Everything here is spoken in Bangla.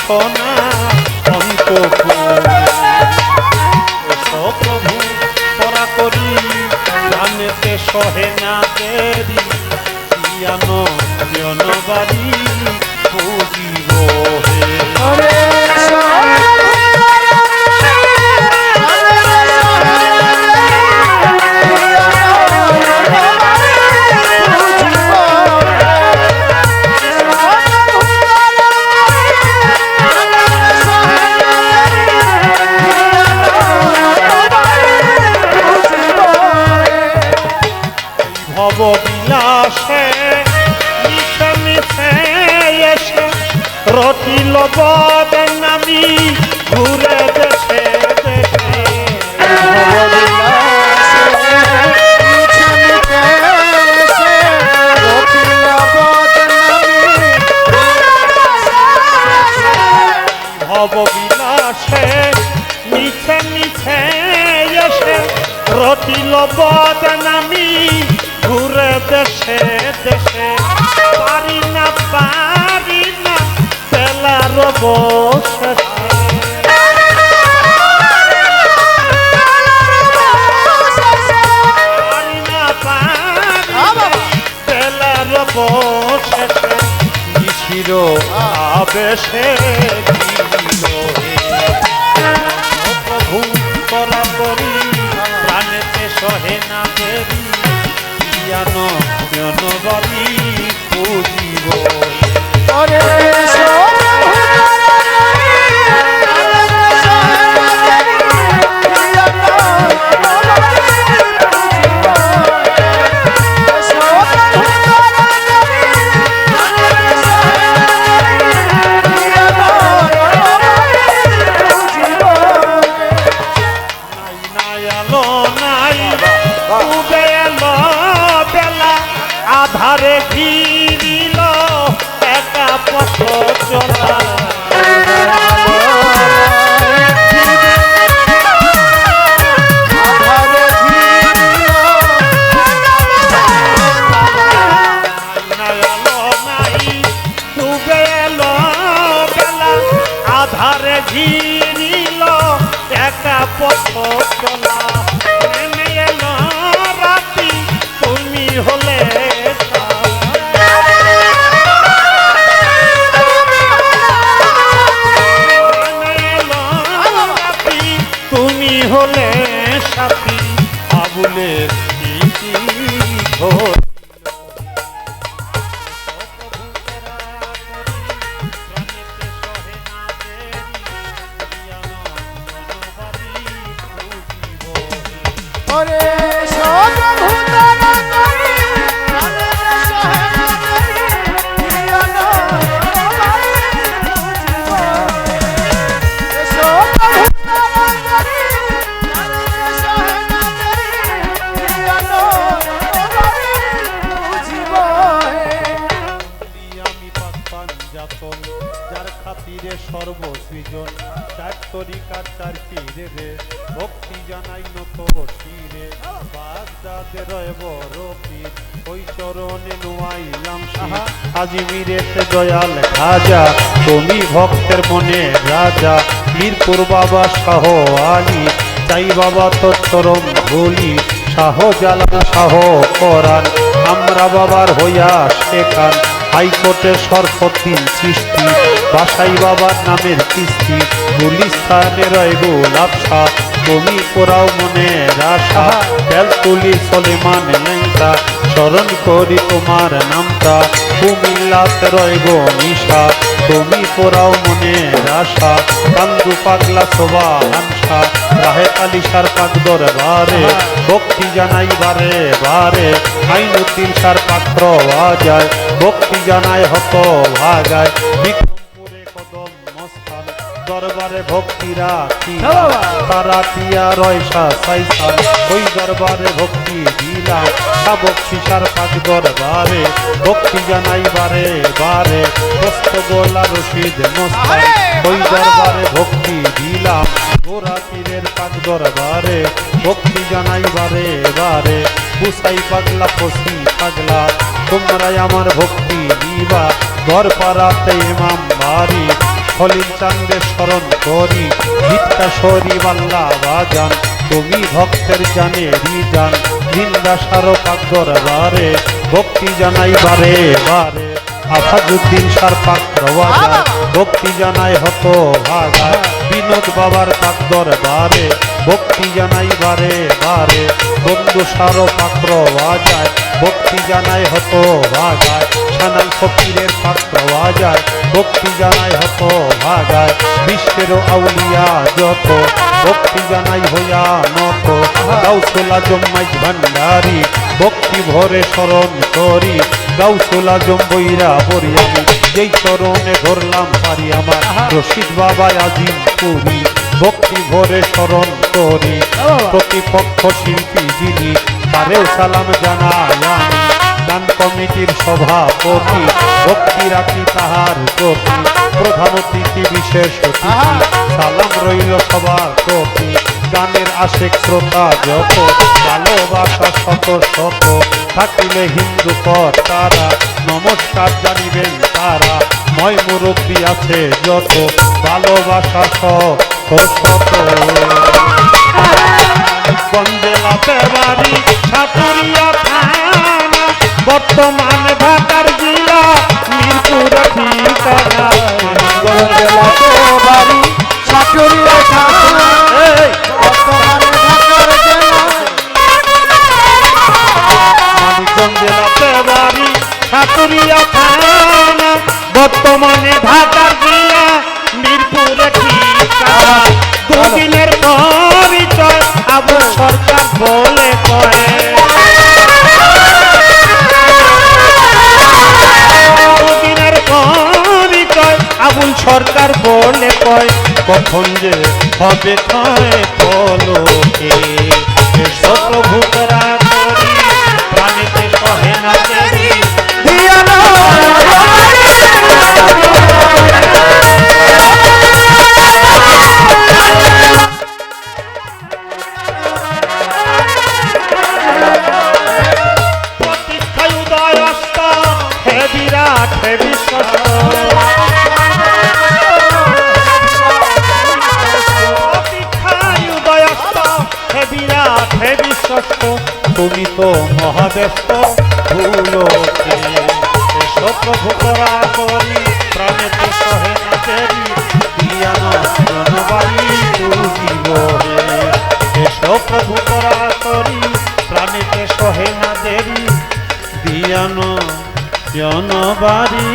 বাসনা অন্তঃপুরে। এসো প্রভু পরা করি প্রাণেতে সহে না দেরি, পিয়ানো পিয়নো বাড়ি বুঝিব হে। ভব বিলাসে মিশে মিশে এসে রটিল বদনামি ঘুরে দেশে দেশে। ভব বিলাসে মিছে মিছে এসে রটিল বদনামি ঘুরে দেশে দেশে। পারি না পেলার বসে, পারি না পেলার বসে নিশির আবেশে প্রভু করা করি প্রাণেতে সহে না দেরি, পিয়ানো পিয়নো বাড়ি বুঝিব। আধারে ঘিরিল একা পথ চলা, আধারে ঘিরিল একা পথ চলা। নেমে এলো রাতি তুমি হলে হলে সাথী আবুলের ইতি ঘোর। যার খাতিরে সর্বসৃজন চার তরিকার চার পীরে রে ভক্তি জানাই নত শিরে। বাগদাদের বড় পীর ওই চরণে নোয়াইলাম সাহা, আজমিরেতে দয়াল খাজা তুমি ভক্তের মনে রাজা। মিরপুর বাবা শাহ আলী চাই বাবা তোর চরণ ধুলি, শাহ জালাল শাহ কোরআন আমরা বাবার হইয়া শেখান। হাইকোর্টের সরফদ্দিন চিশতি বাসাই বাবার নামের কিস্তি, গুলিস্তানের গোলাপ শাহ তুমি পোড়াও মনের আশা। বেলতুলি সলেমান লেঙ্কা স্মরণ করি তোমার নামটা, কুমিল্লাতে রয় গো নিশা তুমি পোড়াও মনের আশা। কান্দু পাগলা শোভা হানসা রাহে আলিশার পাক দরবারে ভক্তি জানাই বারে বারে। আইনুদ্দিন সার পাত্র আজায় ভক্তি জানায় হত ভাগায়। বিক্রমপুরে কদম মস্তান দরবারে ভক্তি রাখি, তারা টিয়া রয়সা সাইসান ওই দরবারে ভক্তি দিলাম। শাবক শিশার পাক দরবারে ভক্তি জানাই বারে বারে। দোস্ত গোলা রশিদ মস্তান ওই দরবারে ভক্তি দিলাম। গোরা পীরের পাক দরবারে ভক্তি জানাই বারে বারে। বুসাই পাগলা ফসি পাগলা তোমরাই আমার ভক্তি দিবা, ঘর পাড়াতে ইমাম বাড়ি খলিল চাঁদের স্মরণ করি ভিক্ষা সরি বাল্লা বাজান তুমি ভক্তের জানেরই জান জিন্দাসার পাক দরবারে ভক্তি জানাই বারে বারে আফাজউদ্দিন সার পাক রওয়াজা ভক্তি জানাই হত ভাগায় বিনোদ বাবার পাক দরবারে ভক্তি জানাই বারে বারে বন্ধু সার পাক রওয়াজায় ভক্তি জানাই হত ভাগায় সানাল ফকিরের পাক রওয়াজায় ভক্তি জানাই হত ভাগায় বিশ্বের আউলিয়া যত ভক্তি জানাই হইয়া নত গাউসুল আজম মাইজ ভান্ডারী ভক্তি ভরে স্মরণ করি গাউসুল আজম বইরা পড়ি আমি যেই চরণে ধরলাম পারি আমার রশিদ বাবা আজিম পুরি ভক্তি ভরে স্মরণ করি প্রতিপক্ষ শিল্পী যিনি তারেও সালাম জানাই আমি গান কমিটির সভাপতি ভক্তি রাখি তাহার প্রতি প্রধান অতিথি বিশেষ অতিথি সালাম রইল সবার প্রতি গানের আশেক শ্রোতা যত ভালোবাসা শত শত থাকিলে হিন্দু পর তারা নমস্কার জানিবেন তারা ময় মুরব্বী আছে যত ভালোবাসা শত শত বন্দেলাতে বাড়ি সাতুরিয়া থানা বর্তমান ঢাকার জেলা মিরপুর ঠিকানা বন্দেলাতে বাড়ি সাতুরিয়া থানা বর্তমান ঢাকার জেলা বন্দেলাতে বাড়ি সাতুরিয়া থানা বর্তমানে ঢাকার জেলা মিরপুর ঠিকানা দুদিনের পরিচয় আবু সরকার বলে কয়ে দুদিনের পরিচয় আবুল সরকার বলে কয় কখন যে হবে ক্ষয় পলকে এসো প্রভু করা করি প্রাণীতে সহে না দেরি প্রতীক্ষায় উদয় অস্ত হে বিরাট হে বিশ্বস্ত প্রতীক্ষায় উদয় অস্ত হে বিরাট হে বিশ্বস্ত তুমি তো মহাব্যস্ত ভুলোকে এসো প্রভু করা করি প্রাণেতে সহে না দেরি দিয়ানো জনবাড়ি তুলিব হে এসো প্রভু করা করি প্রাণেতে সহে না দেরি দিয়ানো জনবাড়ি